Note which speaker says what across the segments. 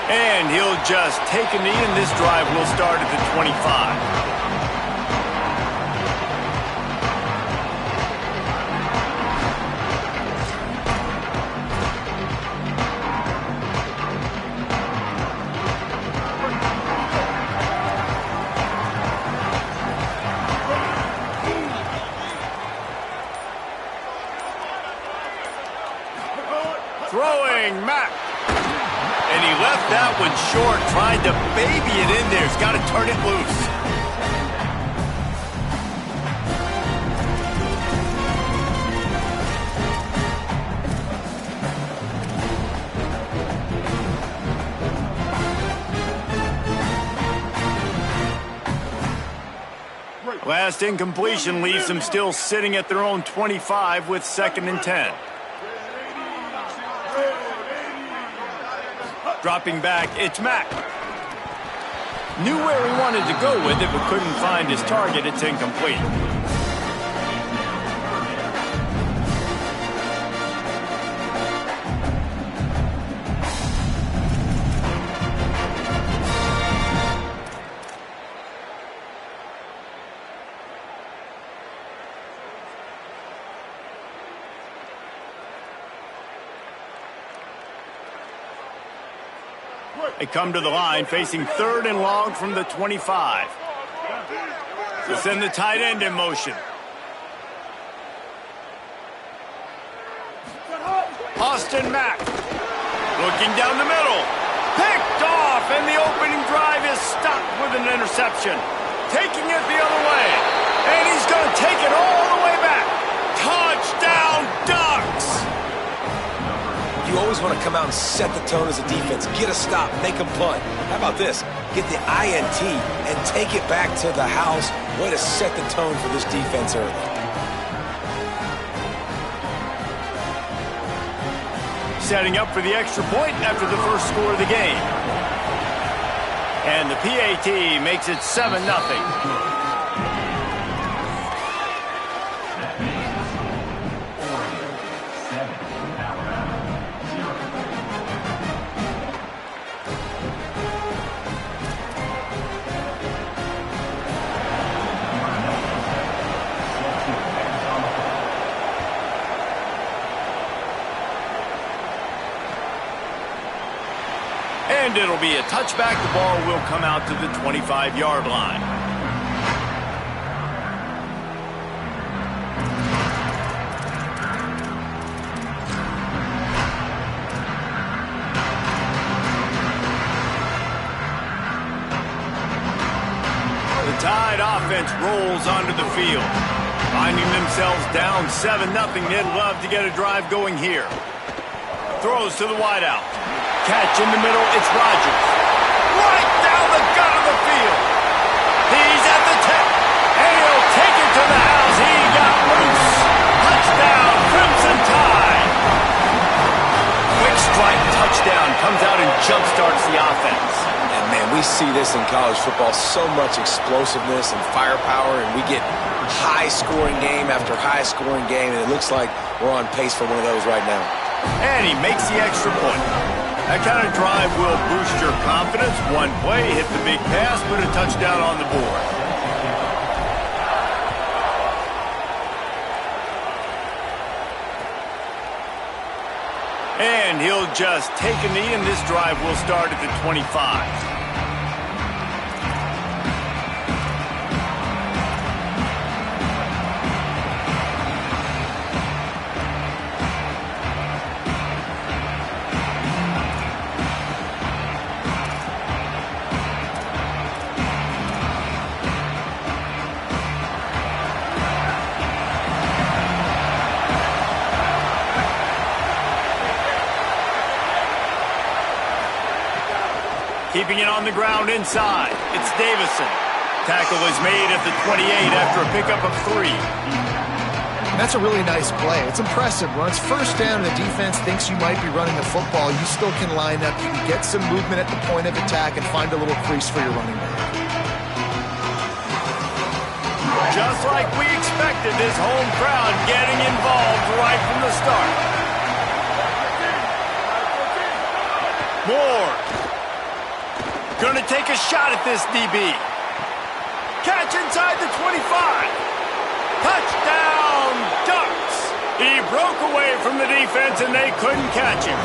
Speaker 1: And he'll just take a knee, and this drive will start at the 25. Throwing Mack. And he left that one short, tried to baby it in there. He's got to turn it loose. Last incompletion leaves them still sitting at their own 25 with 2nd and 10. Dropping back, it's Mack. Knew where he wanted to go with it, but couldn't find his target. It's incomplete. They come to the line facing 3rd and long from the 25. They send the tight end in motion. Austin Mack looking down the middle. Picked off, and the opening drive is stopped with an interception. Taking it the other way. And he's going to take it all the way back. Touchdown, Ducks!
Speaker 2: You always want to come out and set the tone as a defense. Get a stop, make them punt. How about this? Get the INT and take it back to the house. Way to set the tone for this defense early.
Speaker 1: Setting up for the extra point after the first score of the game. And the PAT makes it 7-0. And it'll be a touchback. The ball will come out to the 25-yard line. The Tide offense rolls onto the field. Finding themselves down 7-0, they'd love to get a drive going here. Throws to the wideout. Catch in the middle, it's Rodgers. Right down the gut of the field. He's at the 10, and he'll take it to the house. He got loose. Touchdown, Crimson Tide. Quick strike touchdown comes out and jumpstarts the offense.
Speaker 2: And man, we see this in college football, so much explosiveness and firepower, and we get high-scoring game after high-scoring game, and it looks like we're on pace for one of those right now.
Speaker 1: And he makes the extra point. That kind of drive will boost your confidence. One play, hit the big pass, put a touchdown on the board. And he'll just take a knee, and this drive will start at the 25. Keeping it on the ground inside. It's Davison. Tackle is made at the 28 after a pickup of 3.
Speaker 3: That's a really nice play. It's impressive. When it's first down and the defense thinks you might be running the football, you still can line up. You can get some movement at the point of attack and find a little crease for your running back.
Speaker 1: Just like we expected, this home crowd getting involved right from the start. Moore Gonna take a shot at this DB. Catch inside the 25. Touchdown, Ducks. He broke away from the defense, and they couldn't catch him.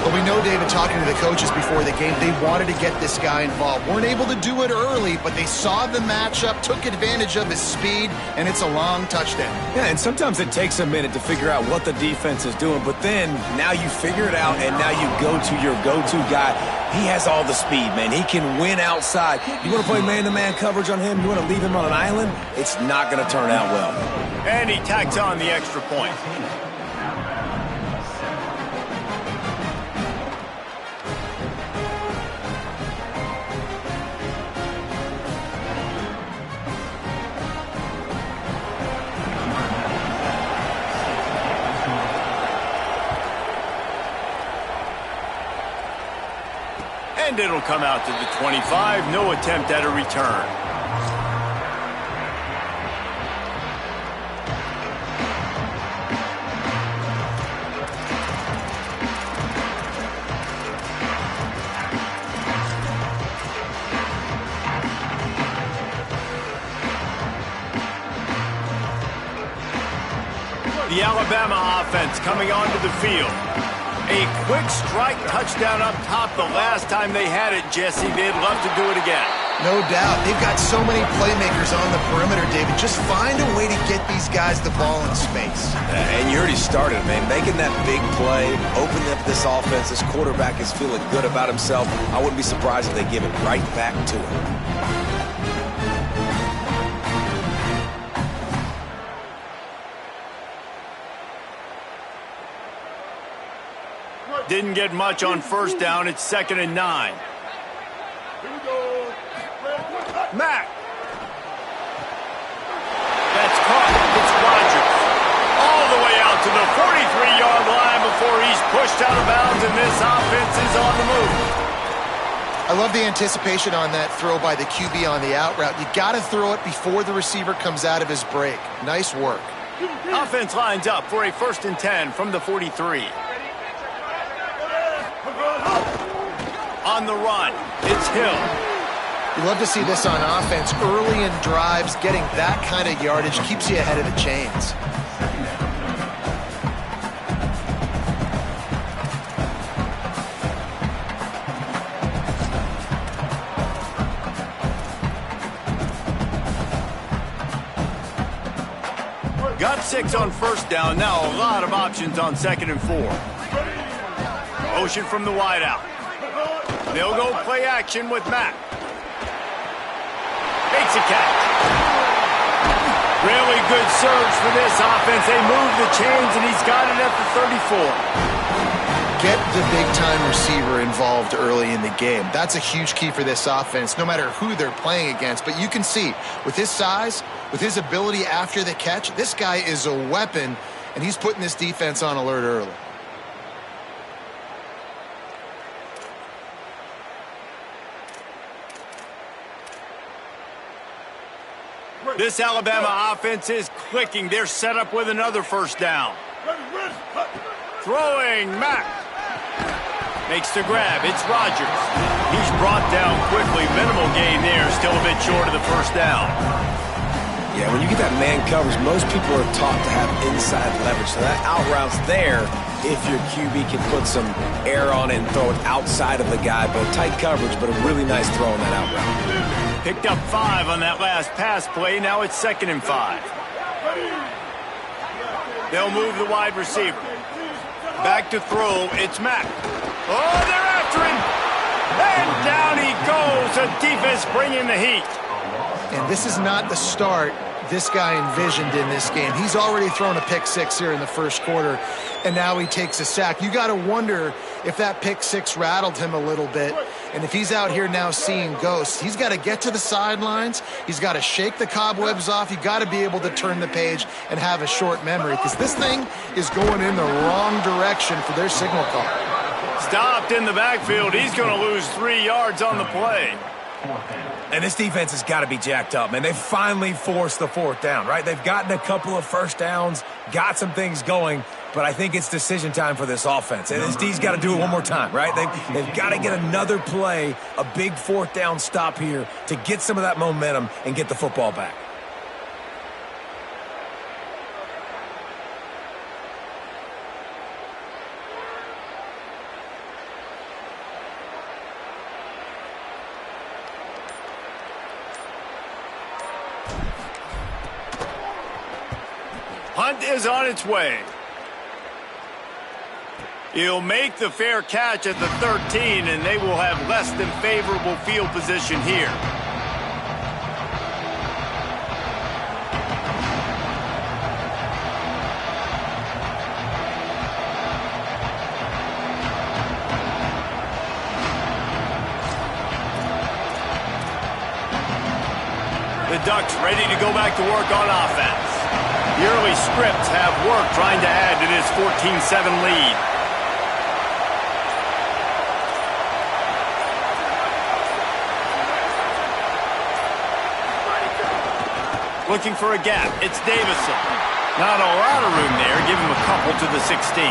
Speaker 3: But we know, David, talking to the coaches before the game, they wanted to get this guy involved. Weren't able to do it early, but they saw the matchup, took advantage of his speed, and it's a long touchdown.
Speaker 2: Yeah, and sometimes it takes a minute to figure out what the defense is doing, but then now you figure it out, and now you go to your go-to guy. He has all the speed, man. He can win outside. You want to play man-to-man coverage on him? You want to leave him on an island? It's not going to turn out well.
Speaker 1: And he tacks on the extra point. And it'll come out to the 25. No attempt at a return. The Alabama offense coming onto the field. A quick strike touchdown up top the last time they had it, Jesse. They'd love to do it again.
Speaker 3: No doubt. They've got so many playmakers on the perimeter, David. Just find a way to get these guys the ball in space.
Speaker 2: And you already started, man. Making that big play, opening up this offense. This quarterback is feeling good about himself. I wouldn't be surprised if they give it right back to him.
Speaker 1: Didn't get much on first down. It's 2nd and 9. Mack. That's caught. It's Rodgers. All the way out to the 43-yard line before he's pushed out of bounds, and this offense is on the move.
Speaker 3: I love the anticipation on that throw by the QB on the out route. You got to throw it before the receiver comes out of his break. Nice work.
Speaker 1: Offense lines up for a 1st and 10 from the 43. On the run, it's Hill.
Speaker 3: You love to see this on offense. Early in drives, getting that kind of yardage keeps you ahead of the chains.
Speaker 1: Got 6 on first down. Now a lot of options on 2nd and 4. Motion from the wideout. They'll go play action with Mack. Makes a catch. Really good surge for this offense. They move the chains, and he's got it at the 34.
Speaker 3: Get the big-time receiver involved early in the game. That's a huge key for this offense, no matter who they're playing against. But you can see, with his size, with his ability after the catch, this guy is a weapon, and he's putting this defense on alert early.
Speaker 1: This Alabama offense is clicking. They're set up with another first down. Throwing, Mack. Makes the grab. It's Rodgers. He's brought down quickly. Minimal gain there. Still a bit short of the first down.
Speaker 2: Yeah, when you get that man coverage, most people are taught to have inside leverage. So that out route's there if your QB can put some air on it and throw it outside of the guy. But tight coverage, but a really nice throw on that out route.
Speaker 1: Picked up 5 on that last pass play. Now it's 2nd and 5. They'll move the wide receiver. Back to throw. It's Mack. Oh, they're after him. And down he goes. The defense bringing the heat.
Speaker 3: And this is not the start this guy envisioned in this game. He's already thrown a pick 6 here in the first quarter, and now he takes a sack. You got to wonder if that pick 6 rattled him a little bit. And if he's out here now seeing ghosts, he's got to get to the sidelines. He's got to shake the cobwebs off. You got to be able to turn the page and have a short memory, because this thing is going in the wrong direction for their signal call.
Speaker 1: Stopped in the backfield. He's going to lose 3 yards on the play.
Speaker 2: And this defense has got to be jacked up, man. They finally forced the 4th down, right? They've gotten a couple of first downs, got some things going. but I think it's decision time for this offense. And this D's got to do it one more time, right? They've got to get another play, a big fourth down stop here to get some of that momentum and get the football back.
Speaker 1: Hunt is on its way. He'll make the fair catch at the 13, and they will have less than favorable field position here. The Ducks ready to go back to work on offense. The early scripts have worked trying to add to this 14-7 lead. Looking for a gap. It's Davison. Not a lot of room there. Give him a couple to the 16.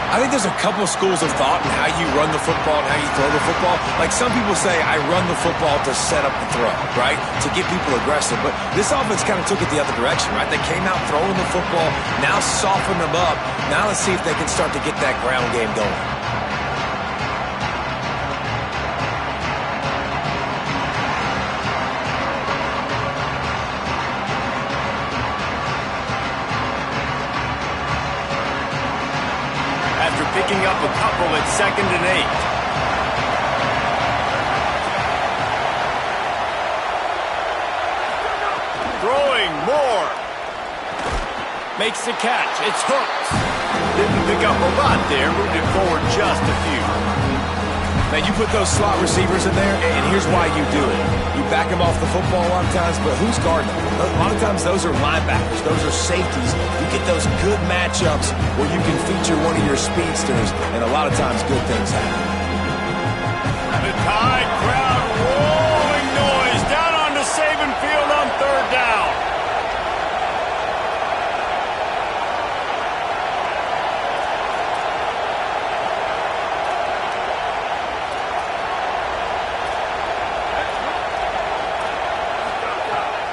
Speaker 2: I think there's a couple of schools of thought in how you run the football and how you throw the football. Like some people say, I run the football to set up the throw, right? To get people aggressive. But this offense kind of took it the other direction, right? They came out throwing the football, now soften them up. Now let's see if they can start to get that ground game going.
Speaker 1: Picking up a couple at 2nd and 8. Throwing more. Makes the catch. It's hooked. Didn't pick up a lot there. Moved it forward just a few.
Speaker 2: Man, you put those slot receivers in there, and here's why you do it. You back them off the football a lot of times, but who's guarding them? A lot of times those are linebackers. Those are safeties. You get those good matchups where you can feature one of your speedsters, and a lot of times good things happen.
Speaker 1: The Tide crowd rolling noise down onto Saban Field on 3rd down.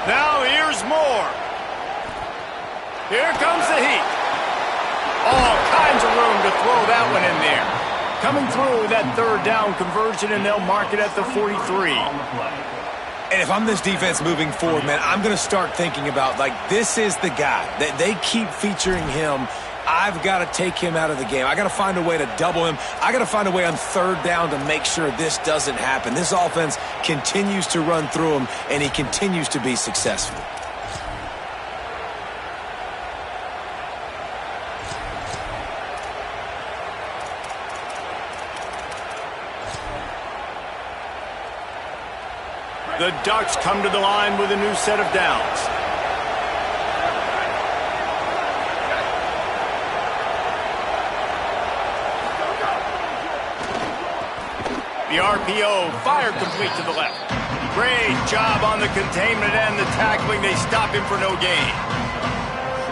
Speaker 1: Now here's more. Here comes the heat. All kinds of room to throw that one in there. Coming through with that 3rd down conversion, and they'll mark it at the 43.
Speaker 2: And if I'm this defense moving forward, man, I'm going to start thinking about, like, this is the guy. That they keep featuring him. I've got to take him out of the game. I got to find a way to double him. I got to find a way on 3rd down to make sure this doesn't happen. This offense continues to run through him, and he continues to be successful.
Speaker 1: The Ducks come to the line with a new set of downs. The RPO, fire complete to the left. Great job on the containment and the tackling. They stop him for no gain.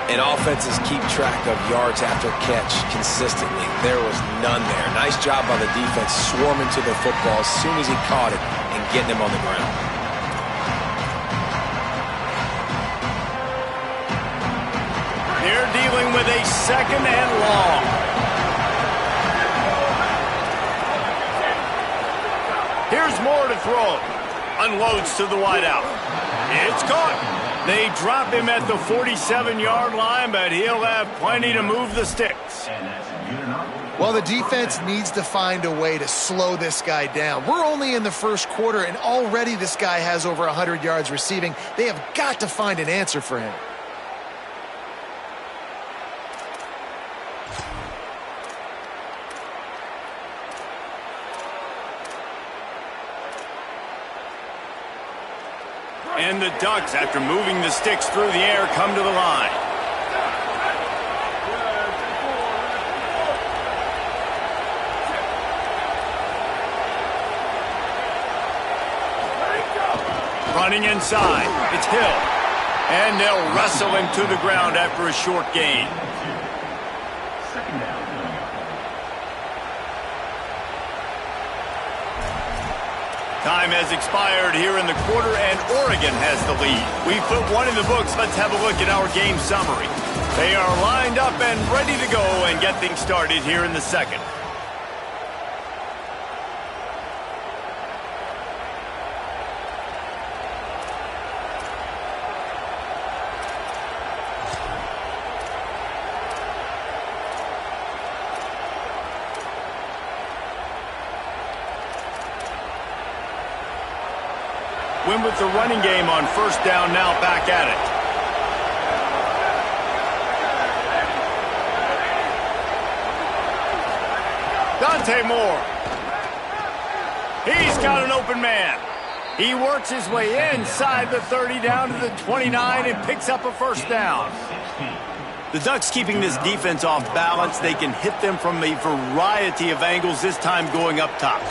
Speaker 2: And offenses keep track of yards after catch consistently. There was none there. Nice job by the defense swarming to the football as soon as he caught it and getting him on the ground.
Speaker 1: They're dealing with a 2nd and long. Here's more to throw. Unloads to the wideout. It's caught. They drop him at the 47-yard line, but he'll have plenty to move the sticks.
Speaker 3: Well, the defense needs to find a way to slow this guy down. We're only in the 1st quarter, and already this guy has over 100 yards receiving. They have got to find an answer for him.
Speaker 1: And the Ducks, after moving the sticks through the air, come to the line. Running inside, it's Hill. And they'll wrestle him to the ground after a short gain. Time has expired here in the quarter, and Oregon has the lead. We've put one in the books. Let's have a look at our game summary. They are lined up and ready to go and get things started here in the second. Win with the running game on first down, now back at it. Dante Moore. He's got an open man. He works his way inside the 30 down to the 29 and picks up a first down. The Ducks keeping this defense off balance. They can hit them from a variety of angles, this time going up top.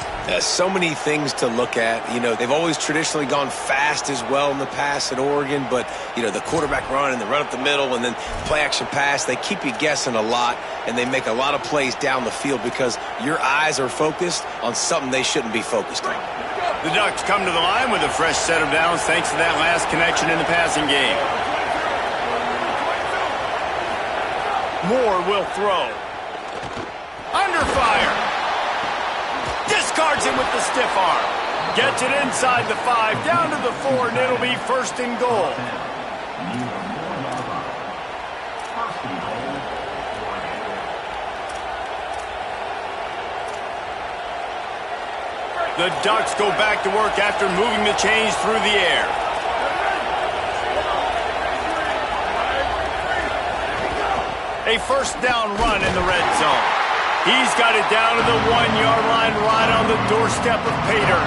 Speaker 2: So many things to look at. You know, they've always traditionally gone fast as well in the past at Oregon, but, you know, the quarterback run and the run up the middle and then play action pass, they keep you guessing a lot, and they make a lot of plays down the field because your eyes are focused on something they shouldn't be focused on.
Speaker 1: The Ducks come to the line with a fresh set of downs thanks to that last connection in the passing game. Moore will throw. Under fire. Discards it with the stiff arm. Gets it inside the 5, down to the 4, and it'll be first and goal. The Ducks go back to work after moving the chains through the air. A first down run in the red zone. He's got it down to the 1-yard line right on the doorstep of Pater.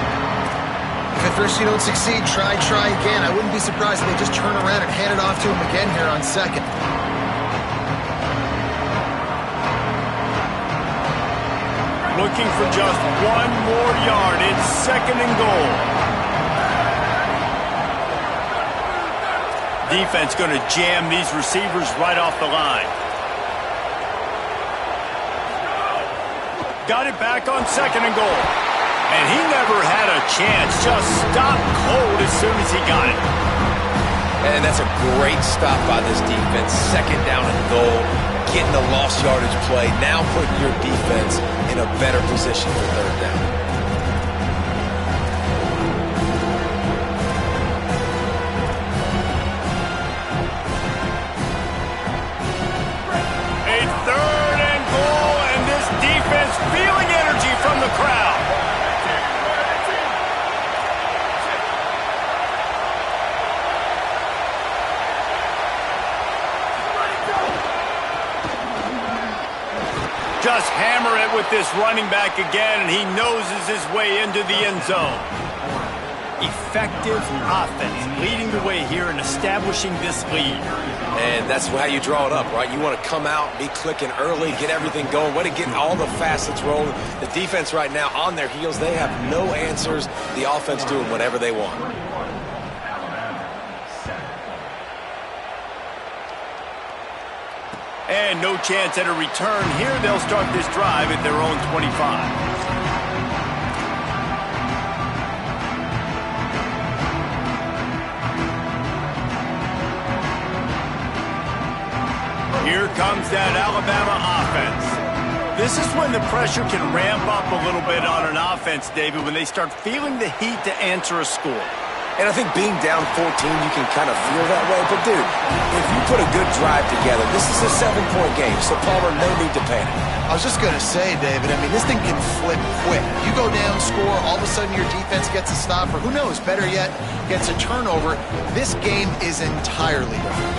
Speaker 3: If at first you don't succeed, try again. I wouldn't be surprised if they just turn around and hand it off to him again here on second.
Speaker 1: Looking for just 1 more yard. It's second and goal. Defense going to jam these receivers right off the line. Got it back on second and goal. And he never had a chance. Just stopped cold as soon as he got it.
Speaker 2: And that's a great stop by this defense. Second down and goal. Getting the lost yardage play. Now putting your defense in a better position for third down.
Speaker 1: A third and goal, and this defense feeling energy from the crowd. Just hammer it with this running back again, and he noses his way into the end zone. Effective offense leading the way here and establishing this lead.
Speaker 2: And that's how you draw it up, right? You want to come out, be clicking early, get everything going, want to get all the facets rolling. The defense right now on their heels, they have no answers. The offense doing whatever they want.
Speaker 1: And no chance at a return here. They'll start this drive at their own 25. Here comes that Alabama offense. This is when the pressure can ramp up a little bit on an offense, David, when they start feeling the heat to answer a score.
Speaker 2: And I think being down 14, you can kind of feel that way. But, dude, if you put a good drive together, this is a 7-point game. So, Palmer, no need to panic.
Speaker 3: I was just going to say, David, I mean, this thing can flip quick. You go down, score, all of a sudden your defense gets a stop, or who knows, better yet, gets a turnover. This game is entirely different.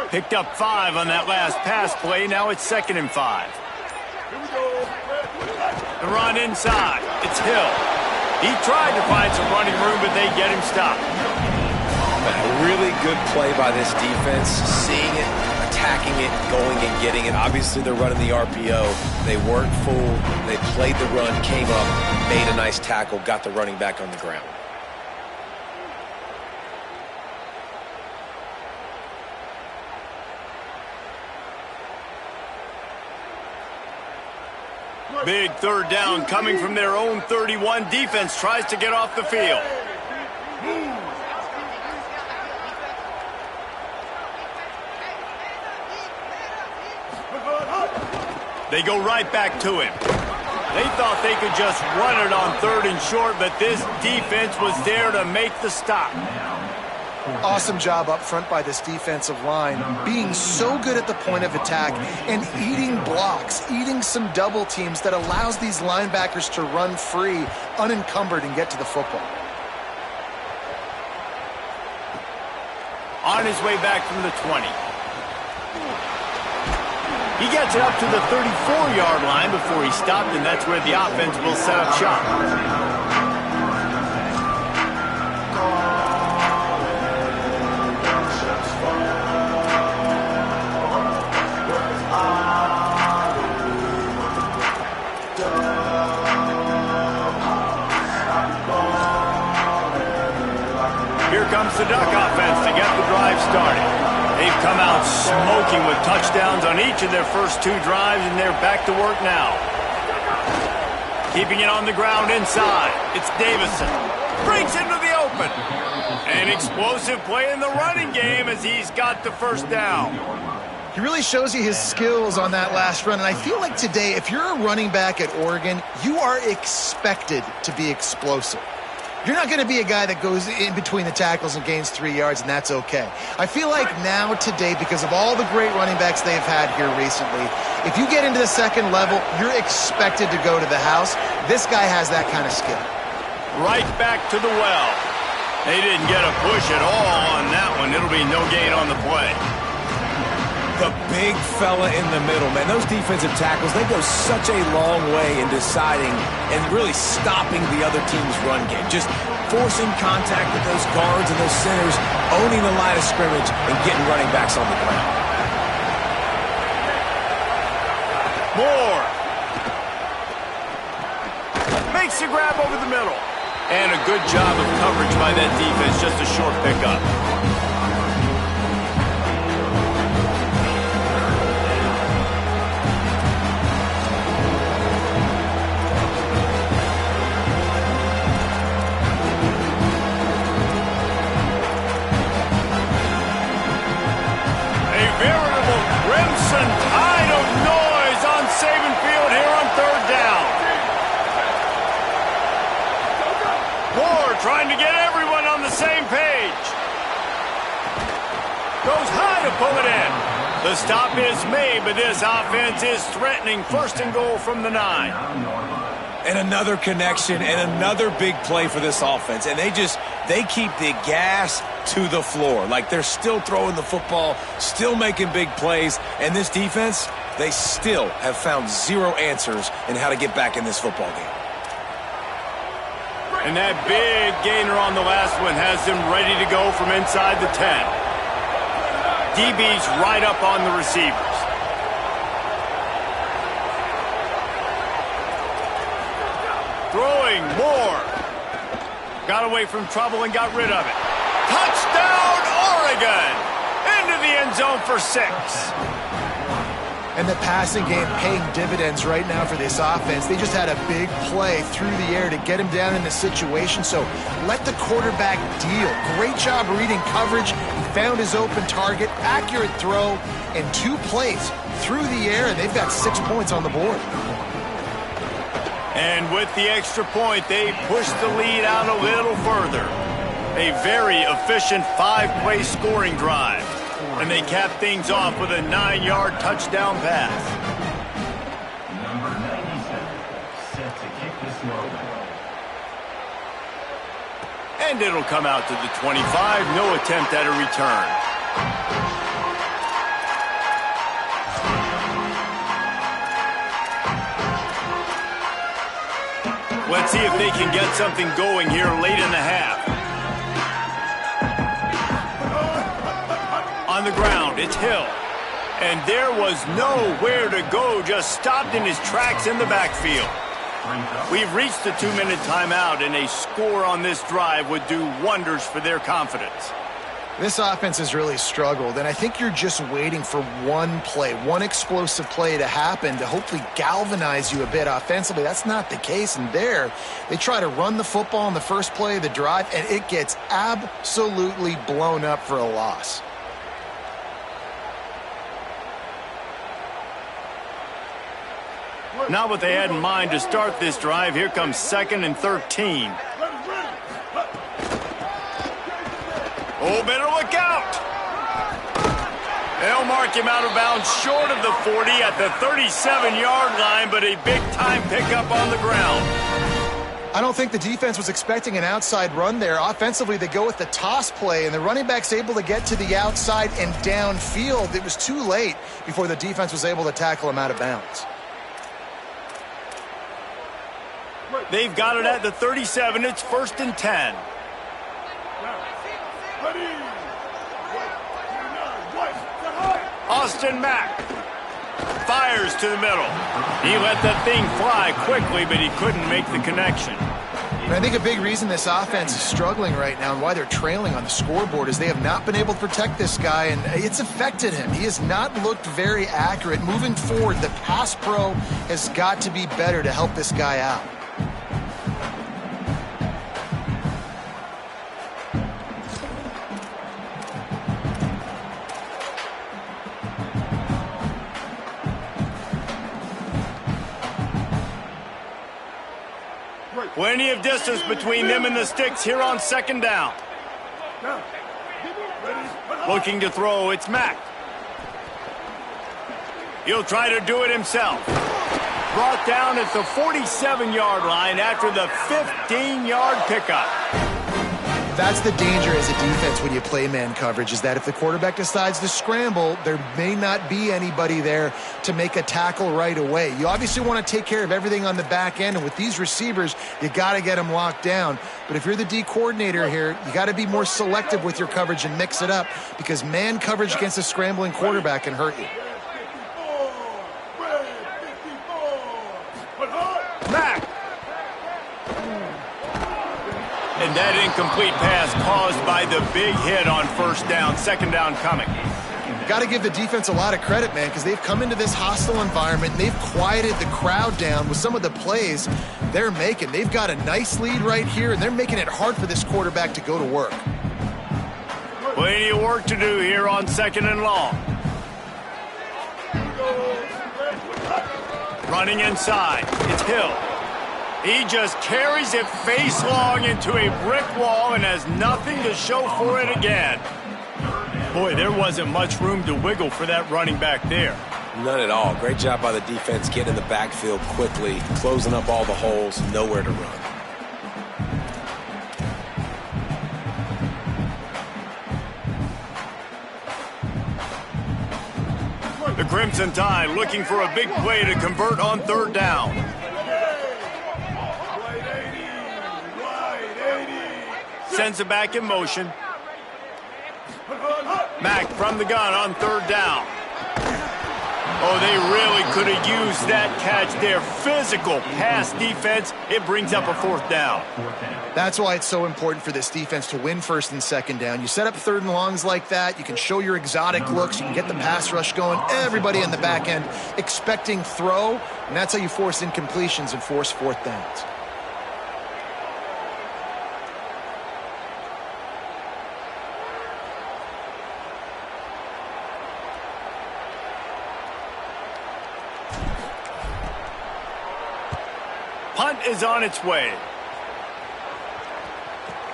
Speaker 1: Picked up 5 on that last pass play. Now it's 2nd and 5. The run inside. It's Hill. He tried to find some running room, but they get him stopped.
Speaker 2: A really good play by this defense. Seeing it, attacking it, going and getting it. Obviously, they're running the RPO. They weren't fooled. They played the run, came up, made a nice tackle, got the running back on the ground.
Speaker 1: Big third down coming from their own 31. Defense tries to get off the field. They go right back to him. They thought they could just run it on 3rd and short, but this defense was there to make the stop.
Speaker 3: Awesome job up front by this defensive line, being so good at the point of attack and eating blocks, eating some double teams that allows these linebackers to run free, unencumbered, and get to the football.
Speaker 1: On his way back from the 20. He gets it up to the 34-yard line before he stopped, and that's where the offense will set up shop. Here comes the Duck offense to get the drive started. They've come out smoking with touchdowns on each of their first 2 drives, and they're back to work now. Keeping it on the ground inside. It's Davison. Breaks into the open. An explosive play in the running game as he's got the first down.
Speaker 3: He really shows you his skills on that last run, and I feel like today, if you're a running back at Oregon, you are expected to be explosive. You're not going to be a guy that goes in between the tackles and gains 3 yards, and that's okay. I feel like now, today, because of all the great running backs they've had here recently, if you get into the second level, you're expected to go to the house. This guy has that kind of skill.
Speaker 1: Right back to the well. They didn't get a push at all on that one. It'll be no gain on the play.
Speaker 2: The big fella in the middle, man. Those defensive tackles, they go such a long way in deciding and really stopping the other team's run game. Just forcing contact with those guards and those centers, owning the line of scrimmage, and getting running backs on the ground.
Speaker 1: Moore makes the grab over the middle. And a good job of coverage by that defense, just a short pickup. Trying to get everyone on the same page. Goes high to pull it in. The stop is made, but this offense is threatening 1st and goal from the 9.
Speaker 2: And another connection and another big play for this offense. And they keep the gas to the floor. Like they're still throwing the football, still making big plays. And this defense, they still have found 0 answers in how to get back in this football game.
Speaker 1: And that big gainer on the last one has them ready to go from inside the 10. DB's right up on the receivers. Throwing Moore. Got away from trouble and got rid of it. Touchdown, Oregon! Into the end zone for 6.
Speaker 3: And the passing game paying dividends right now for this offense. They just had a big play through the air to get him down in the situation. So let the quarterback deal. Great job reading coverage. He found his open target, accurate throw, and 2 plays through the air, and they've got 6 points on the board.
Speaker 1: And with the extra point, they push the lead out a little further. A very efficient 5-play scoring drive. And they cap things off with a 9-yard touchdown pass.
Speaker 4: Number 97, set to kick this one.
Speaker 1: And it'll come out to the 25. No attempt at a return. Let's see if they can get something going here late in the half. On the ground, it's Hill. And there was nowhere to go, just stopped in his tracks in the backfield. We've reached the 2-minute timeout, and a score on this drive would do wonders for their confidence.
Speaker 3: This offense has really struggled, and I think you're just waiting for one play, one explosive play to happen to hopefully galvanize you a bit offensively. That's not the case, and there, they try to run the football in the first play of the drive, and it gets absolutely blown up for a loss.
Speaker 1: Not what they had in mind to start this drive. Here comes 2nd and 13. Oh, better look out. They'll mark him out of bounds short of the 40 at the 37-yard line, but a big-time pickup on the ground.
Speaker 3: I don't think the defense was expecting an outside run there. Offensively, they go with the toss play, and the running back's able to get to the outside and downfield. It was too late before the defense was able to tackle him out of bounds.
Speaker 1: They've got it at the 37. It's 1st and 10. Austin Mack fires to the middle. He let that thing fly quickly, but he couldn't make the connection.
Speaker 3: And I think a big reason this offense is struggling right now and why they're trailing on the scoreboard is they have not been able to protect this guy, and it's affected him. He has not looked very accurate. Moving forward, the pass pro has got to be better to help this guy out.
Speaker 1: Plenty of distance between them and the sticks here on 2nd down. Looking to throw, it's Mack. He'll try to do it himself. Brought down at the 47-yard line after the 15-yard pickup.
Speaker 3: That's the danger as a defense when you play man coverage, is that if the quarterback decides to scramble, there may not be anybody there to make a tackle right away. You obviously want to take care of everything on the back end, and with these receivers, you got to get them locked down. But if you're the D coordinator here, you got to be more selective with your coverage and mix it up, because man coverage against a scrambling quarterback can hurt you.
Speaker 1: Mack. And that incomplete pass caused by the big hit on 1st down. 2nd down coming.
Speaker 3: Got to give the defense a lot of credit, man, because they've come into this hostile environment and they've quieted the crowd down with some of the plays they're making. They've got a nice lead right here, and they're making it hard for this quarterback to go to work.
Speaker 1: Plenty of work to do here on 2nd and long. Running inside. It's Hill. He just carries it face long into a brick wall and has nothing to show for it again. Boy, there wasn't much room to wiggle for that running back there.
Speaker 2: None at all. Great job by the defense getting in the backfield quickly, closing up all the holes, nowhere to run.
Speaker 1: The Crimson Tide looking for a big play to convert on 3rd down. Sends it back in motion. Mack from the gun on 3rd down. Oh, they really could have used that catch there. Physical pass defense. It brings up a 4th down.
Speaker 3: That's why it's so important for this defense to win 1st and 2nd down. You set up 3rd and longs like that. You can show your exotic looks. You can get the pass rush going. Everybody in the back end expecting throw, and that's how you force incompletions and force 4th downs.
Speaker 1: Punt is on its way.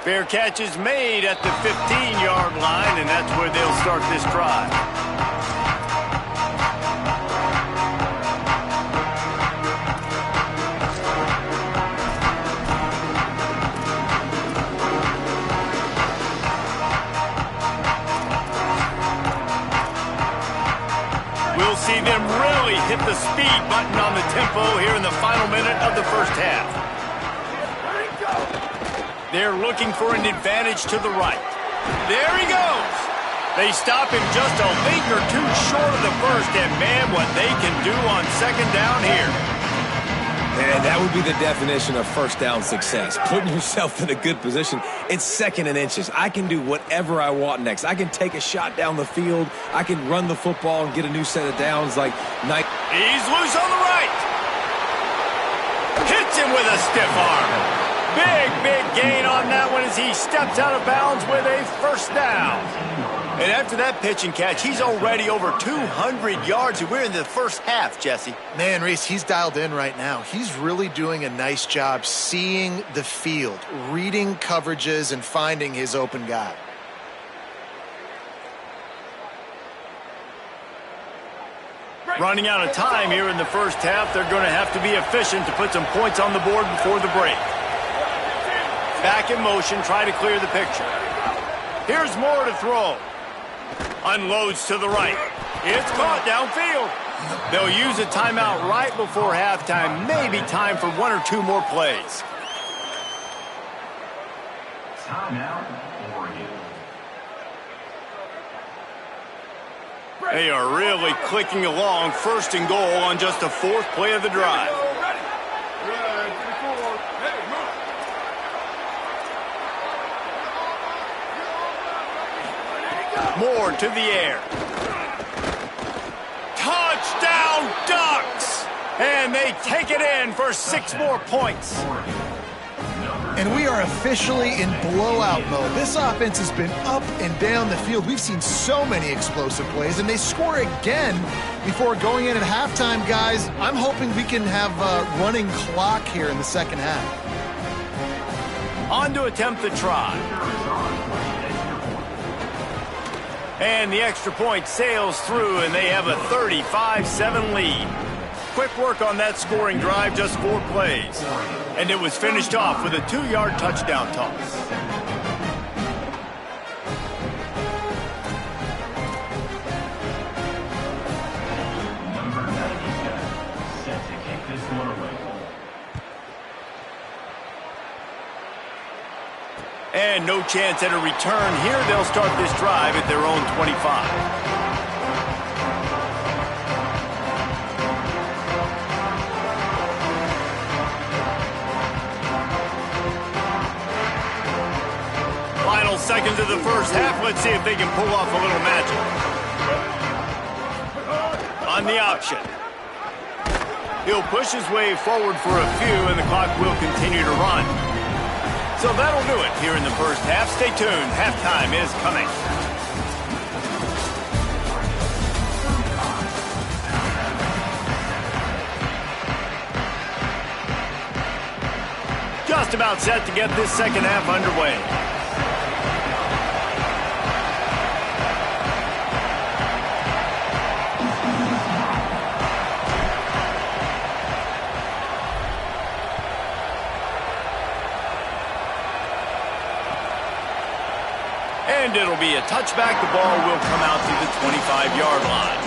Speaker 1: Fair catch is made at the 15-yard line, and that's where they'll start this drive. We'll see them really hit the speed button on the tempo here in the final minute of the 1st half. They're looking for an advantage to the right. There he goes. They stop him just a league or two short of the 1st, and man, what they can do on 2nd down here.
Speaker 2: Man, that would be the definition of first down success. Putting yourself in a good position. It's 2nd and inches. I can do whatever I want next. I can take a shot down the field. I can run the football and get a new set of downs like night.
Speaker 1: He's loose on the right. Hits him with a stiff arm. Big gain on that one as he steps out of bounds with a first down. And after that pitch and catch, he's already over 200 yards, and we're in the first half, Jesse.
Speaker 3: Man, Reese, he's dialed in right now. He's really doing a nice job seeing the field, reading coverages, and finding his open guy.
Speaker 1: Running out of time here in the first half, they're going to have to be efficient to put some points on the board before the break. Back in motion, try to clear the picture. Here's Moore to throw. Unloads to the right. It's caught downfield. They'll use a timeout right before halftime. Maybe time for 1 or 2 more plays.
Speaker 4: Timeout, Oregon.
Speaker 1: They are really clicking along. 1st and goal on just the 4th play of the drive. Moore to the air. Touchdown Ducks! And they take it in for 6 more points.
Speaker 3: And we are officially in blowout mode. This offense has been up and down the field. We've seen so many explosive plays, and they score again before going in at halftime, guys. I'm hoping we can have a running clock here in the second half.
Speaker 1: On to attempt the try. And the extra point sails through, and they have a 35-7 lead. Quick work on that scoring drive, just 4 plays. And it was finished off with a 2-yard touchdown toss.
Speaker 4: Number 97, set to kick this one away.
Speaker 1: And no chance at a return here. They'll start this drive at their own 25. Final seconds of the first half. Let's see if they can pull off a little magic. On the option. He'll push his way forward for a few, and the clock will continue to run. So that'll do it here in the first half. Stay tuned. Halftime is coming. Just about set to get this second half underway. And it'll be a touchback. The ball will come out to the 25-yard line.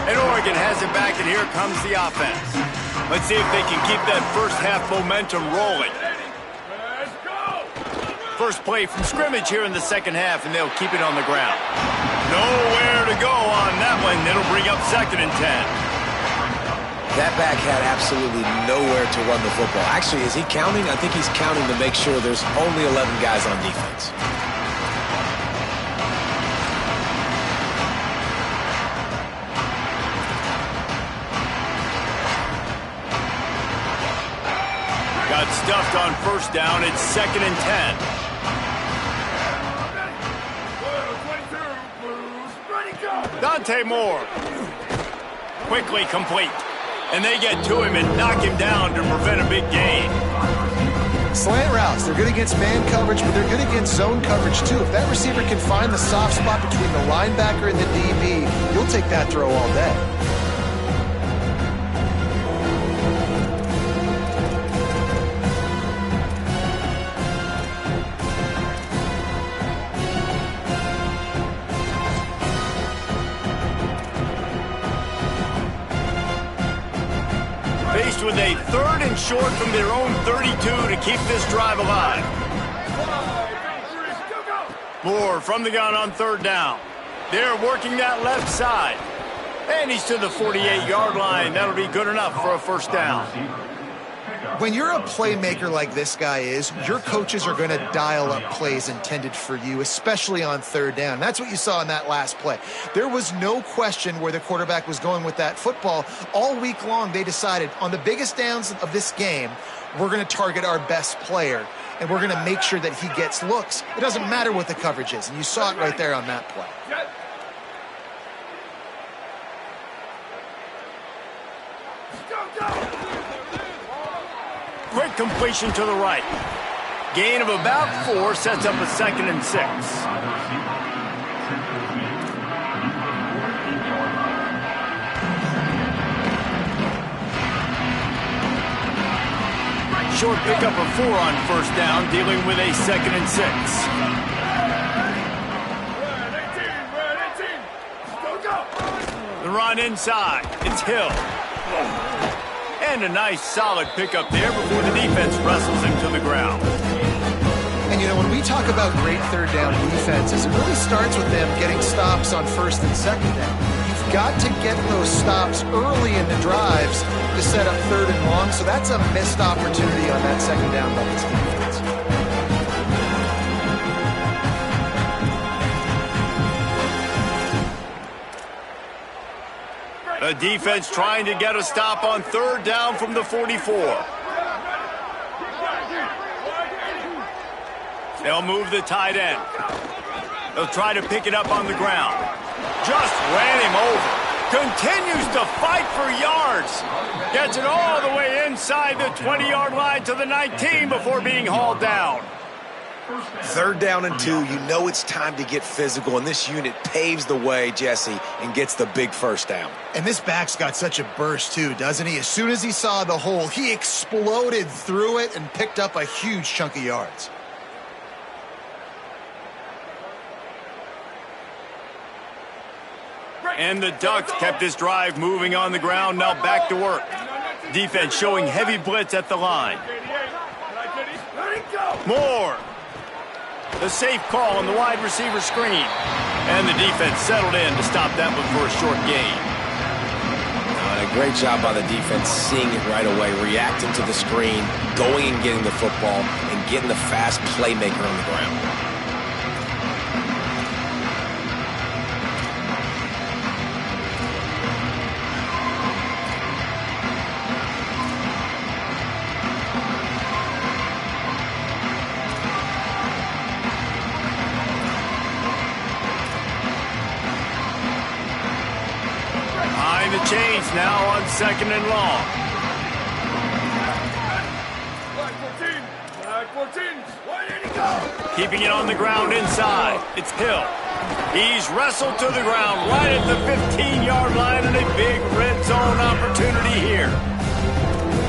Speaker 1: And Oregon has it back, and here comes the offense. Let's see if they can keep that first half momentum rolling. First play from scrimmage here in the second half, and they'll keep it on the ground. Nowhere to go on that one. It'll bring up 2nd and 10.
Speaker 2: That back had absolutely nowhere to run the football. Actually, is he counting? I think he's counting to make sure there's only 11 guys on defense.
Speaker 1: Got stuffed on first down. It's 2nd and 10. Dante Moore. Quickly complete. And they get to him and knock him down to prevent a big gain.
Speaker 3: Slant routes, they're good against man coverage, but they're good against zone coverage too. If that receiver can find the soft spot between the linebacker and the DB, you'll take that throw all day.
Speaker 1: Faced with a a 3rd and short from their own 32 to keep this drive alive. Moore from the gun on 3rd down. They're working that left side. And he's to the 48-yard line. That'll be good enough for a 1st down.
Speaker 3: When you're a playmaker like this guy is, your coaches are going to dial up plays intended for you, especially on 3rd down. That's what you saw in that last play. There was no question where the quarterback was going with that football. All week long, they decided on the biggest downs of this game, we're going to target our best player, and we're going to make sure that he gets looks. It doesn't matter what the coverage is, and you saw it right there on that play.
Speaker 1: Quick completion to the right. Gain of about 4 sets up a 2nd and 6. Short pickup of 4 on 1st down, dealing with a 2nd and 6. The run inside. It's Hill. And a nice solid pickup there before the defense wrestles him to the ground.
Speaker 3: And, you know, when we talk about great 3rd down defenses, it really starts with them getting stops on 1st and 2nd down. You've got to get those stops early in the drives to set up 3rd and long, so that's a missed opportunity on that 2nd down by this defense.
Speaker 1: The defense trying to get a stop on 3rd down from the 44. They'll move the tight end. They'll try to pick it up on the ground. Just ran him over. Continues to fight for yards. Gets it all the way inside the 20-yard line to the 19 before being hauled down.
Speaker 2: 3rd down and 2, you know it's time to get physical, and this unit paves the way, Jesse, and gets the big 1st down.
Speaker 3: And this back's got such a burst, too, doesn't he? As soon as he saw the hole, he exploded through it and picked up a huge chunk of yards.
Speaker 1: And the Ducks kept this drive moving on the ground, now back to work. Defense showing heavy blitz at the line. Moore. The safe call on the wide receiver screen. And the defense settled in to stop that one for a short gain.
Speaker 2: And a great job by the defense seeing it right away, reacting to the screen, going and getting the football, and getting the fast playmaker on the ground.
Speaker 1: Chains now on 2nd and long. Keeping it on the ground inside. It's Hill. He's wrestled to the ground right at the 15-yard line, and a big red zone opportunity here.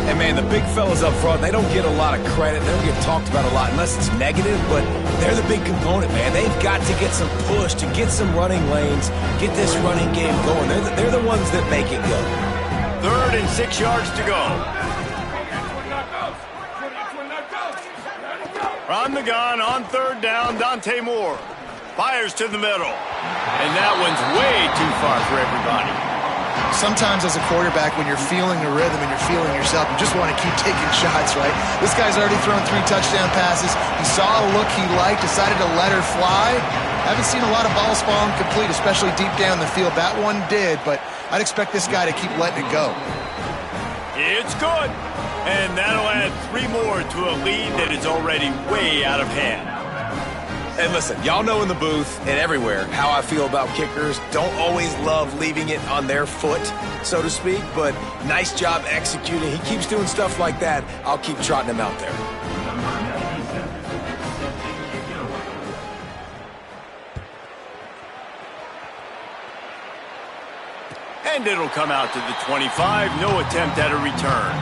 Speaker 2: And, man, the big fellas up front, they don't get a lot of credit. They don't get talked about a lot unless it's negative, but they're the big component, man. They've got to get some push, to get some running lanes, get this running game going. They're the ones that make it go.
Speaker 1: 3rd and 6 yards to go. From the gun on 3rd down, Dante Moore. Fires to the middle. And that one's way too far for everybody.
Speaker 3: Sometimes as a quarterback, when you're feeling the rhythm and you're feeling yourself, you just want to keep taking shots, right? This guy's already thrown 3 touchdown passes. He saw a look he liked, decided to let her fly. Haven't seen a lot of balls fall incomplete, especially deep down the field. That one did, but I'd expect this guy to keep letting it go.
Speaker 1: It's good. And that'll add 3 more to a lead that is already way out of hand.
Speaker 2: And listen, y'all know in the booth and everywhere how I feel about kickers. Don't always love leaving it on their foot, so to speak, but nice job executing. He keeps doing stuff like that. I'll keep trotting him out there.
Speaker 1: And it'll come out to the 25. No attempt at a return.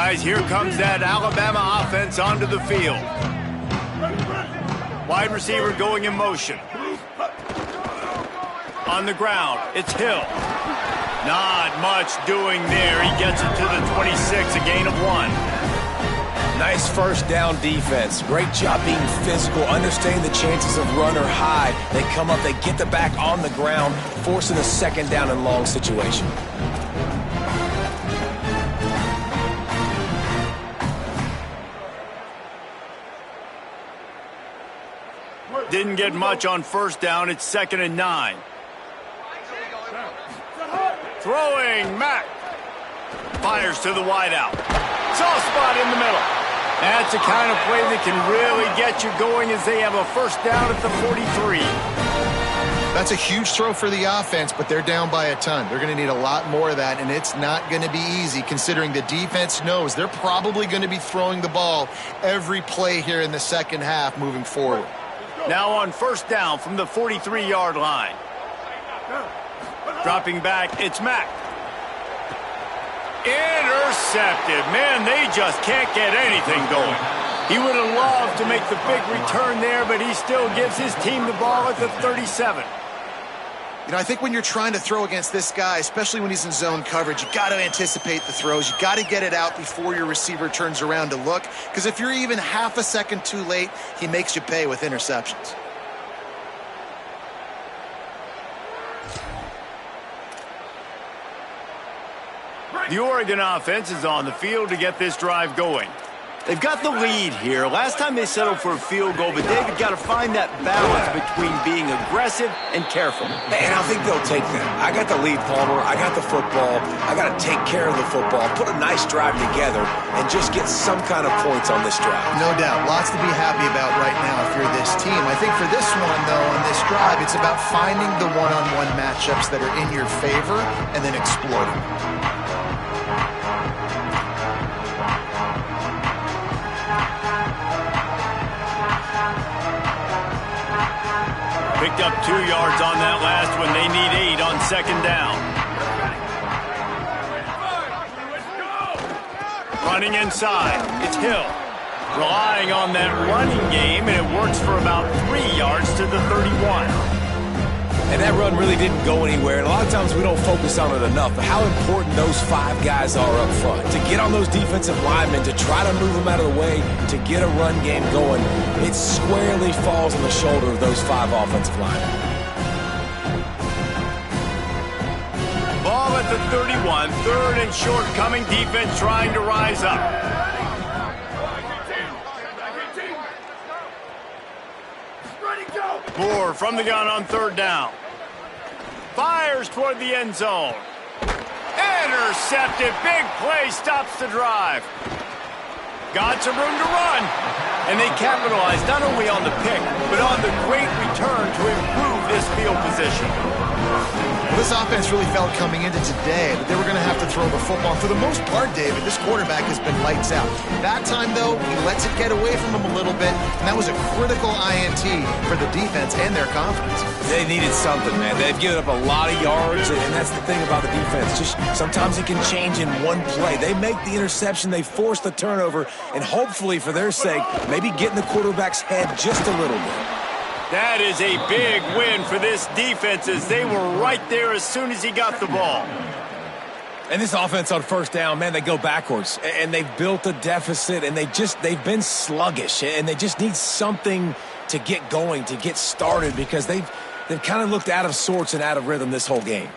Speaker 1: Guys, here comes that Alabama offense onto the field. Wide receiver going in motion. On the ground, it's Hill. Not much doing there. He gets it to the 26, a gain of 1.
Speaker 2: Nice first down defense. Great job being physical, understanding the chances of run or high. They come up, they get the back on the ground, forcing a second down and long situation.
Speaker 1: Didn't get much on first down. It's 2nd and 9. Throwing, Mack. Fires to the wideout. Soft spot in the middle. That's the kind of play that can really get you going as they have a first down at the 43.
Speaker 3: That's a huge throw for the offense, but they're down by a ton. They're going to need a lot more of that, and it's not going to be easy considering the defense knows they're probably going to be throwing the ball every play here in the second half moving forward.
Speaker 1: Now on first down from the 43-yard line. Dropping back, it's Mack. Intercepted. Man, they just can't get anything going. He would have loved to make the big return there, but he still gives his team the ball at the 37.
Speaker 3: You know, I think when you're trying to throw against this guy, especially when he's in zone coverage, you got to anticipate the throws. You got to get it out before your receiver turns around to look, because if you're even half a second too late, he makes you pay with interceptions.
Speaker 1: The Oregon offense is on the field to get this drive going. They've got the lead here. Last time they settled for a field goal, but David got to find that balance between being aggressive and careful.
Speaker 2: And I think they'll take that. I got the lead, Palmer. I got the football. I got to take care of the football, put a nice drive together, and just get some kind of points on this drive.
Speaker 3: No doubt. Lots to be happy about right now if you're this team. I think for this one, though, on this drive, it's about finding the one-on-one matchups that are in your favor and then exploiting.
Speaker 1: Picked up 2 yards on that last one. They need 8 on second down. Running inside, it's Hill. Relying on that running game, and it works for about 3 yards to the 31.
Speaker 2: And that run really didn't go anywhere. And a lot of times we don't focus on it enough, but how important those 5 guys are up front. To get on those defensive linemen, to try to move them out of the way, to get a run game going, it squarely falls on the shoulder of those 5 offensive linemen.
Speaker 1: Ball at the 31, 3rd and short coming, defense trying to rise up. Moore from the gun on 3rd down. Fires toward the end zone. Intercepted. Big play stops the drive. Got some room to run. And they capitalized not only on the pick, but on the great return to improve this field position.
Speaker 3: Well, this offense really felt coming into today that they were going to have to throw the football. For the most part, David, this quarterback has been lights out. That time, though, he lets it get away from him a little bit, and that was a critical INT for the defense and their confidence.
Speaker 2: They needed something, man. They've given up a lot of yards, and that's the thing about the defense. Just sometimes it can change in one play. They make the interception, they force the turnover, and hopefully, for their sake, maybe get in the quarterback's head just a little bit.
Speaker 1: That is a big win for this defense as they were right there as soon as he got the ball.
Speaker 2: And this offense on first down, man, they go backwards. And they've built a deficit, and they've been sluggish. And they just need something to get going, to get started, because they've kind of looked out of sorts and out of rhythm this whole game.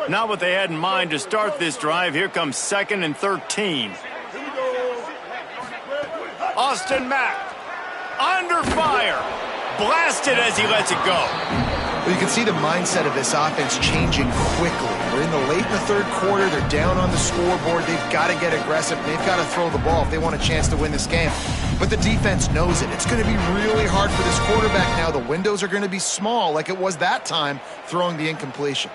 Speaker 1: Not what they had in mind to start this drive. Here comes 2nd and 13. Austin Mack, under fire, blasted as he lets it go.
Speaker 3: Well, you can see the mindset of this offense changing quickly. We're in the late in the 3rd quarter. They're down on the scoreboard. They've got to get aggressive. They've got to throw the ball if they want a chance to win this game. But the defense knows it. It's going to be really hard for this quarterback now. The windows are going to be small like it was that time throwing the incompletion.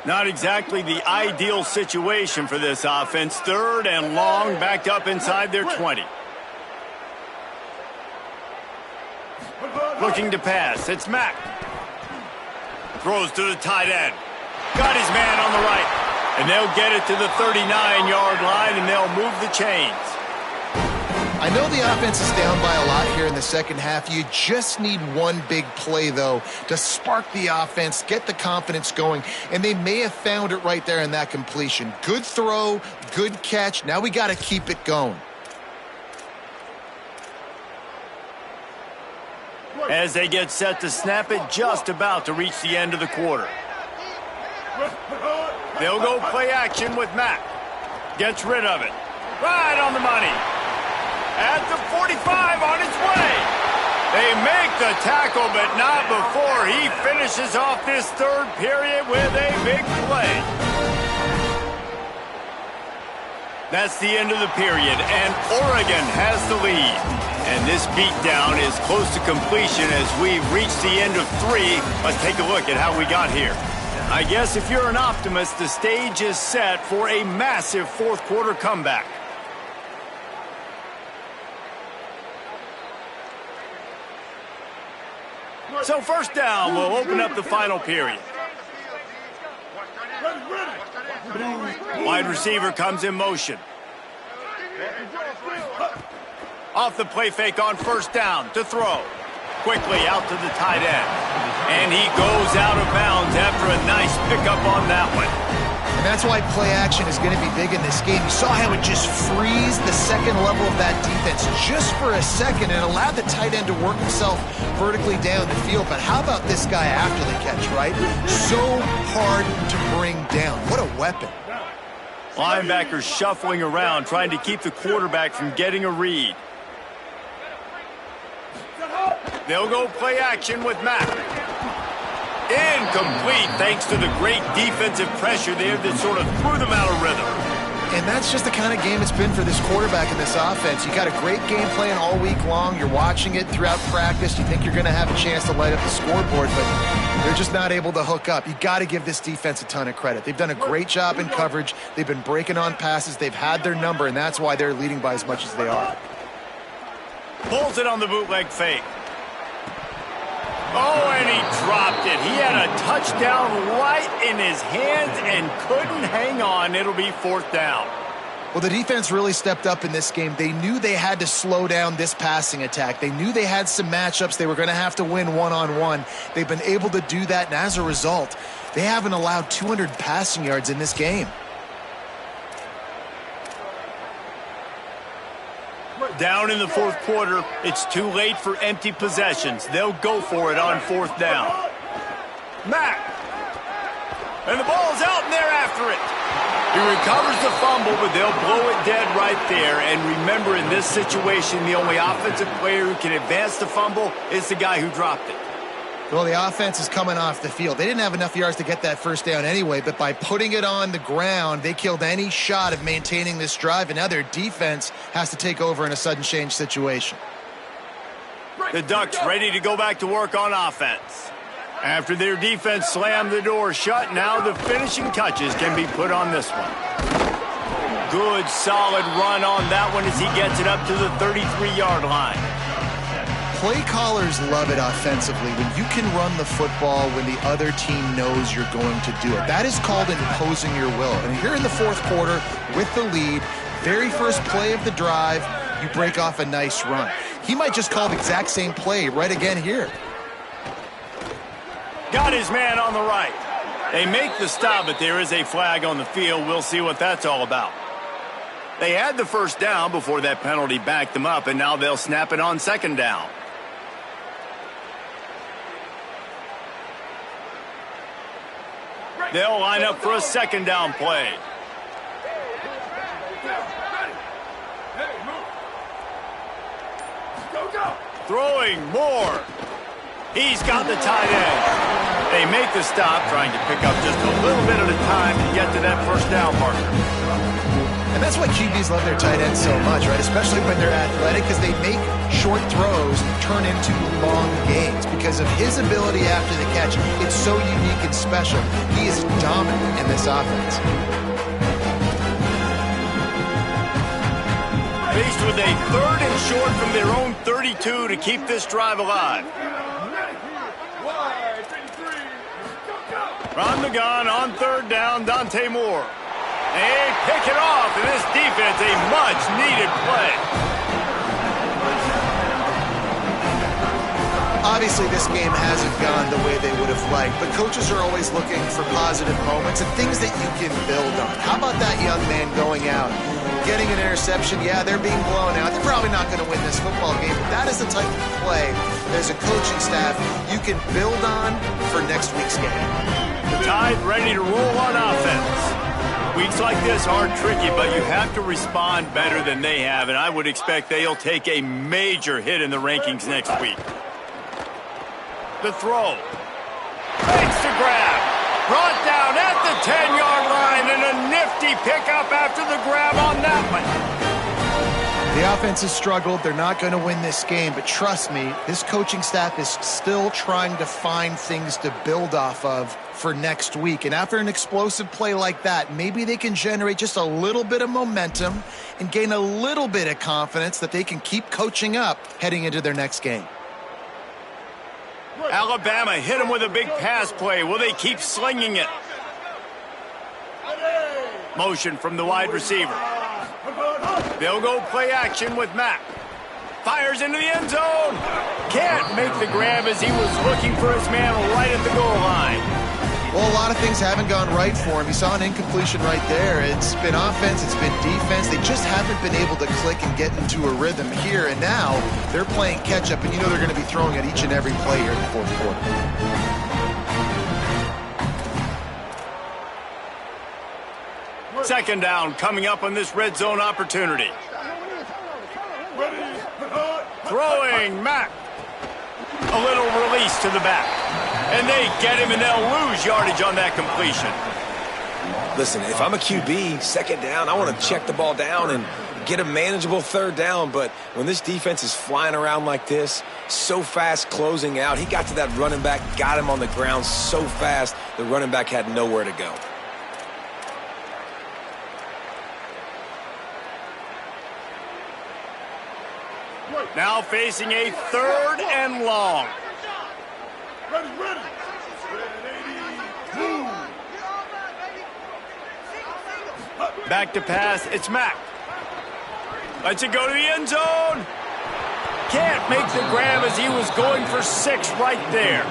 Speaker 1: Not exactly the ideal situation for this offense. 3rd and long, backed up inside their 20. Looking to pass. It's Mack. Throws to the tight end. Got his man on the right. And they'll get it to the 39-yard line, and they'll move the chains.
Speaker 3: I know the offense is down by a lot here in the second half. You just need one big play, though, to spark the offense, get the confidence going, and they may have found it right there in that completion. Good throw, good catch. Now we got to keep it going.
Speaker 1: As they get set to snap it, just about to reach the end of the quarter. They'll go play action with Mack. Gets rid of it. Right on the money. At the 45 on its way. They make the tackle, but not before he finishes off this third period with a big play. That's the end of the period, and Oregon has the lead. And this beatdown is close to completion as we've reached the end of 3. Let's take a look at how we got here. I guess if you're an optimist, the stage is set for a massive fourth quarter comeback. So first down will open up the final period. Wide receiver comes in motion. Off the play fake on first down to throw. Quickly out to the tight end. And he goes out of bounds after a nice pickup on that one.
Speaker 3: And that's why play action is going to be big in this game. You saw how it just frees the second level of that defense just for a second and allowed the tight end to work himself vertically down the field. But how about this guy after the catch, right? So hard to bring down. What a weapon.
Speaker 1: Linebackers shuffling around, trying to keep the quarterback from getting a read. They'll go play action with Mack. Incomplete thanks to the great defensive pressure there that sort of threw them out of rhythm.
Speaker 3: And that's just the kind of game it's been for this quarterback in this offense. You got a great game plan all week long. You're watching it throughout practice. You think you're going to have a chance to light up the scoreboard, but they're just not able to hook up. You got to give this defense a ton of credit. They've done a great job in coverage. They've been breaking on passes. They've had their number, and that's why they're leading by as much as they are.
Speaker 1: Pulls it on the bootleg fake. Oh, and he dropped it. He had a touchdown right in his hands and couldn't hang on. It'll be fourth down.
Speaker 3: Well, the defense really stepped up in this game. They knew they had to slow down this passing attack. They knew they had some matchups they were going to have to win one-on-one. They've been able to do that, and as a result, they haven't allowed 200 passing yards in this game.
Speaker 1: Down in the fourth quarter, it's too late for empty possessions. They'll go for it on fourth down. Mack. And the ball's out and they're after it. He recovers the fumble, but they'll blow it dead right there. And remember, in this situation, the only offensive player who can advance the fumble is the guy who dropped it.
Speaker 3: Well, the offense is coming off the field. They didn't have enough yards to get that first down anyway, but by putting it on the ground, they killed any shot of maintaining this drive, and now their defense has to take over in a sudden change situation.
Speaker 1: The Ducks ready to go back to work on offense. After their defense slammed the door shut, now the finishing touches can be put on this one. Good, solid run on that one as he gets it up to the 33-yard line.
Speaker 3: Play callers love it offensively when you can run the football when the other team knows you're going to do it. That is called imposing your will. And here in the fourth quarter with the lead, very first play of the drive, you break off a nice run. He might just call the exact same play right again here.
Speaker 1: Got his man on the right. They make the stop, but there is a flag on the field. We'll see what that's all about. They had the first down before that penalty backed them up, and now they'll snap it on second down. They'll line up for a second down play. Throwing more. He's got the tight end. They make the stop, trying to pick up just a little bit at a time to get to that first down marker.
Speaker 3: And that's why QBs love their tight ends so much, right? Especially when they're athletic, because they make short throws turn into long gains. Because of his ability after the catch, it's so unique and special. He is dominant in this offense.
Speaker 1: Faced with a third and short from their own 32 to keep this drive alive. From the gun on third down, Dante Moore. They pick it off, and this defense, a much-needed play.
Speaker 3: Obviously, this game hasn't gone the way they would have liked, but coaches are always looking for positive moments and things that you can build on. How about that young man going out, getting an interception? Yeah, they're being blown out. They're probably not going to win this football game, but that is the type of play as a coaching staff you can build on for next week's game.
Speaker 1: The Tide ready to roll on offense. Weeks like this are tricky, but you have to respond better than they have, and I would expect they'll take a major hit in the rankings next week. The throw. Fakes to grab. Brought down at the 10-yard line, and a nifty pickup after the grab on that one.
Speaker 3: The offense has struggled. They're not going to win this game, but trust me, this coaching staff is still trying to find things to build off of for next week. And after an explosive play like that, maybe they can generate just a little bit of momentum and gain a little bit of confidence that they can keep coaching up heading into their next game.
Speaker 1: Alabama hit him with a big pass play. Will they keep slinging it? Motion from the wide receiver. They'll go play action with Mack. Fires into the end zone. Can't make the grab as he was looking for his man right at the goal line.
Speaker 3: Well, a lot of things haven't gone right for him. You saw an incompletion right there. It's been offense, it's been defense. They just haven't been able to click and get into a rhythm here. And now they're playing catch-up, and you know they're going to be throwing at each and every play here in the fourth quarter.
Speaker 1: Second down coming up on this red zone opportunity. Throwing Mack. A little release to the back. And they get him, and they'll lose yardage on that completion.
Speaker 2: Listen, if I'm a QB, second down, I want to check the ball down and get a manageable third down. But when this defense is flying around like this, so fast closing out, he got to that running back, got him on the ground so fast, the running back had nowhere to go.
Speaker 1: Now facing a third and long. Back to pass, it's Mack. Lets it go to the end zone. Can't make the grab as he was going for 6 right there.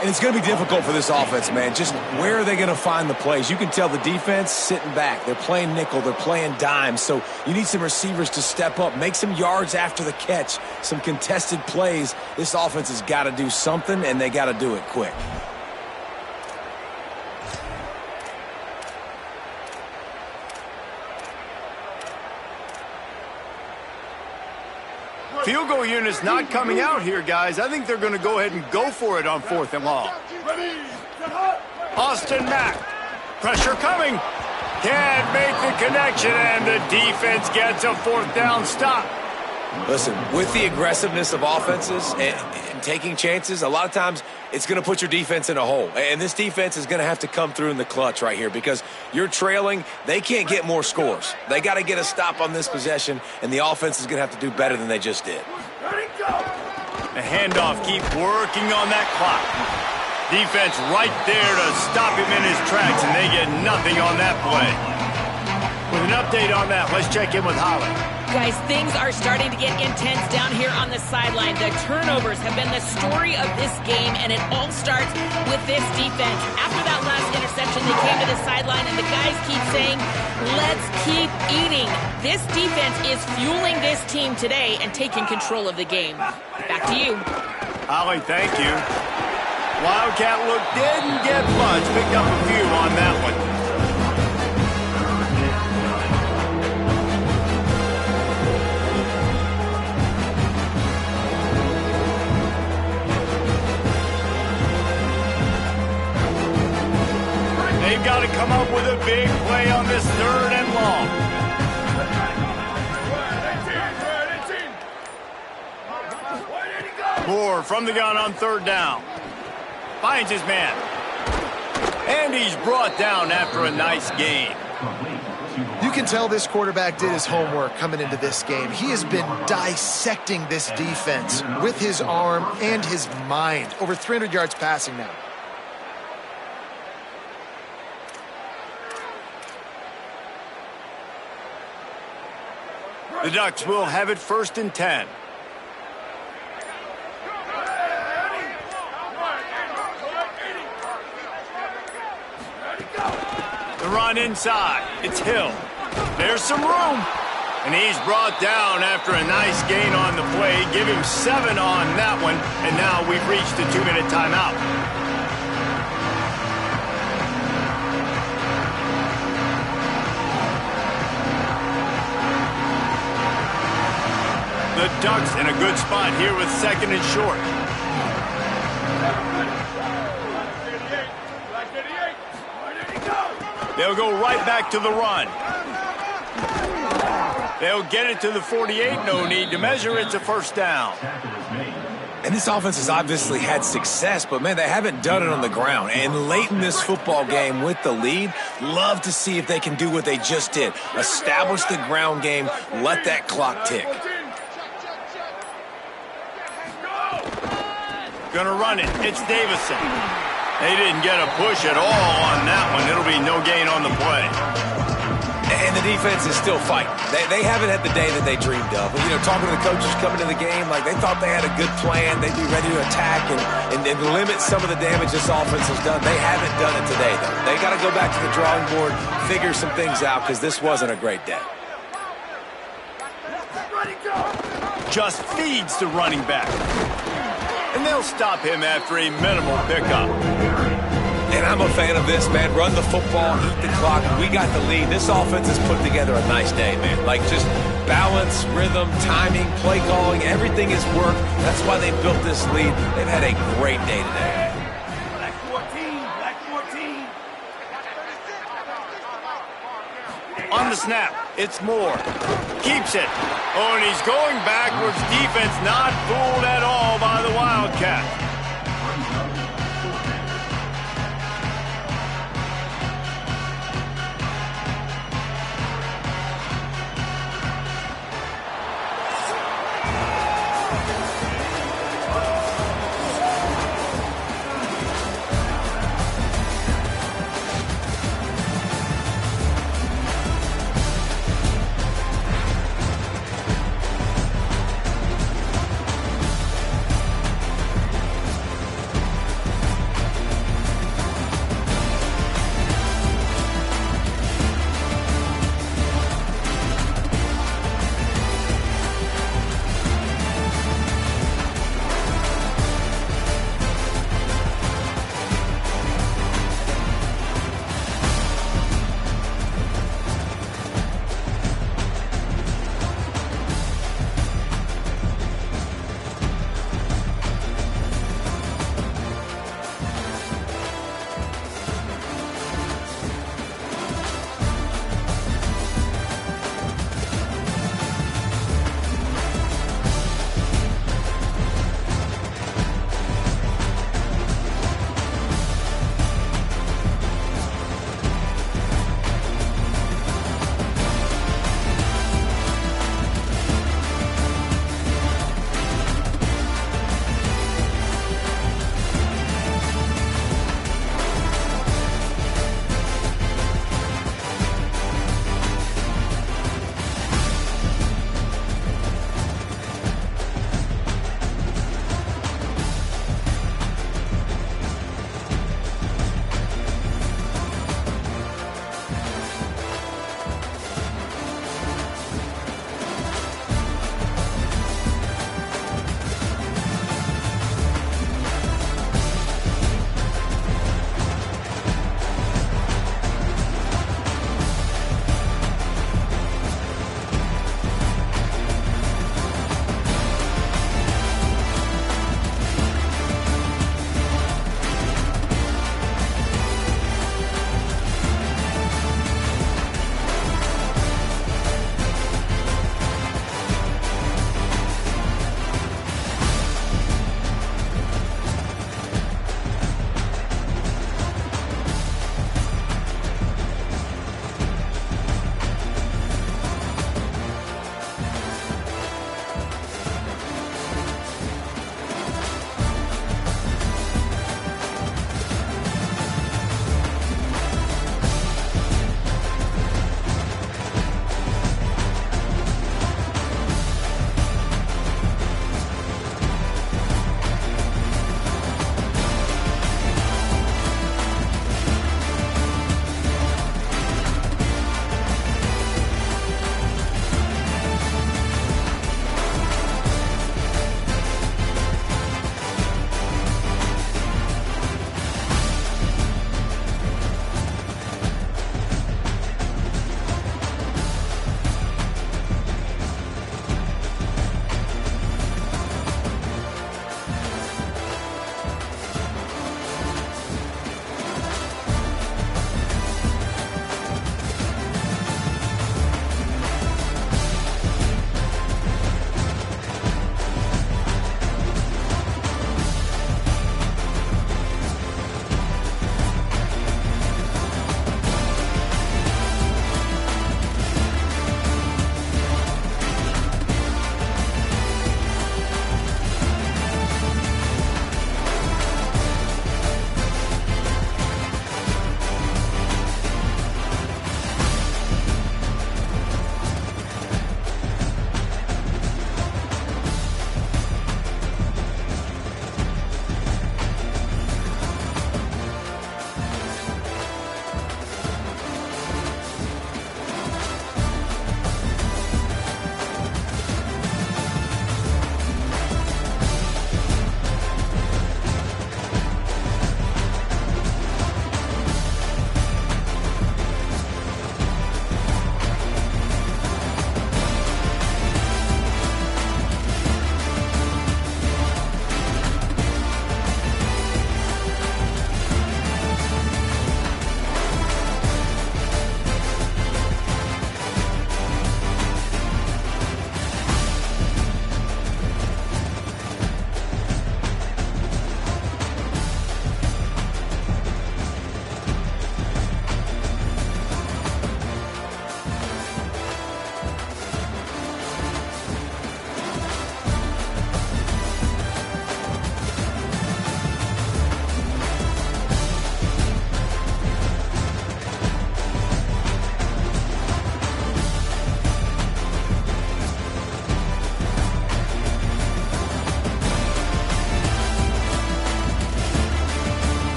Speaker 2: And it's going to be difficult for this offense, man. Just where are they going to find the plays? You can tell the defense sitting back. They're playing nickel. They're playing dime. So you need some receivers to step up, make some yards after the catch, some contested plays. This offense has got to do something, and they got to do it quick.
Speaker 1: Field goal unit's not coming out here, guys. I think they're going to go ahead and go for it on 4th and long. Austin Mack. Pressure coming. Can't make the connection, and the defense gets a 4th down stop.
Speaker 2: Listen, with the aggressiveness of offenses and taking chances, a lot of times it's going to put your defense in a hole. And this defense is going to have to come through in the clutch right here because you're trailing. They can't get more scores. They got to get a stop on this possession, and the offense is going to have to do better than they just did.
Speaker 1: The handoff, keep working on that clock. Defense right there to stop him in his tracks, and they get nothing on that play. With an update on that, let's check in with Holly.
Speaker 5: Guys, things are starting to get intense down here on the sideline. The turnovers have been the story of this game, and it all starts with this defense. After that last interception, they came to the sideline, and the guys keep saying, let's keep eating. This defense is fueling this team today and taking control of the game. Back to you.
Speaker 1: Holly, thank you. Wildcat look didn't get much. Picked up a few on that one. They've got to come up with a big play on this 3rd and long. Moore from the gun on 3rd down. Finds his man. And he's brought down after a nice gain.
Speaker 3: You can tell this quarterback did his homework coming into this game. He has been dissecting this defense with his arm and his mind. Over 300 yards passing now.
Speaker 1: The Ducks will have it 1st and 10. The run inside. It's Hill. There's some room. And he's brought down after a nice gain on the play. Give him 7 on that one. And now we've reached the 2-minute timeout. The Ducks in a good spot here with 2nd and short. They'll go right back to the run. They'll get it to the 48. No need to measure. It's a 1st down.
Speaker 2: And this offense has obviously had success, but, man, they haven't done it on the ground. And late in this football game with the lead, love to see if they can do what they just did. Establish the ground game, let that clock tick.
Speaker 1: Gonna run it. It's Davison. They didn't get a push at all on that one. It'll be no gain on the play.
Speaker 2: And the defense is still fighting. They haven't had the day that they dreamed of. But, talking to the coaches coming to the game, like they thought they had a good plan. They'd be ready to attack and limit some of the damage this offense has done. They haven't done it today, though. They got to go back to the drawing board, figure some things out, because this wasn't a great day.
Speaker 1: Just feeds the running back. And they'll stop him after a minimal pickup.
Speaker 2: And I'm a fan of this, man. Run the football, eat the clock. We got the lead. This offense has put together a nice day, man. Like just balance, rhythm, timing, play calling, everything has worked. That's why they built this lead. They've had a great day today.
Speaker 4: Black 14, black 14.
Speaker 1: On the snap, it's Moore. Keeps it. Oh, and he's going backwards. Defense not fooled at all by the Wildcats.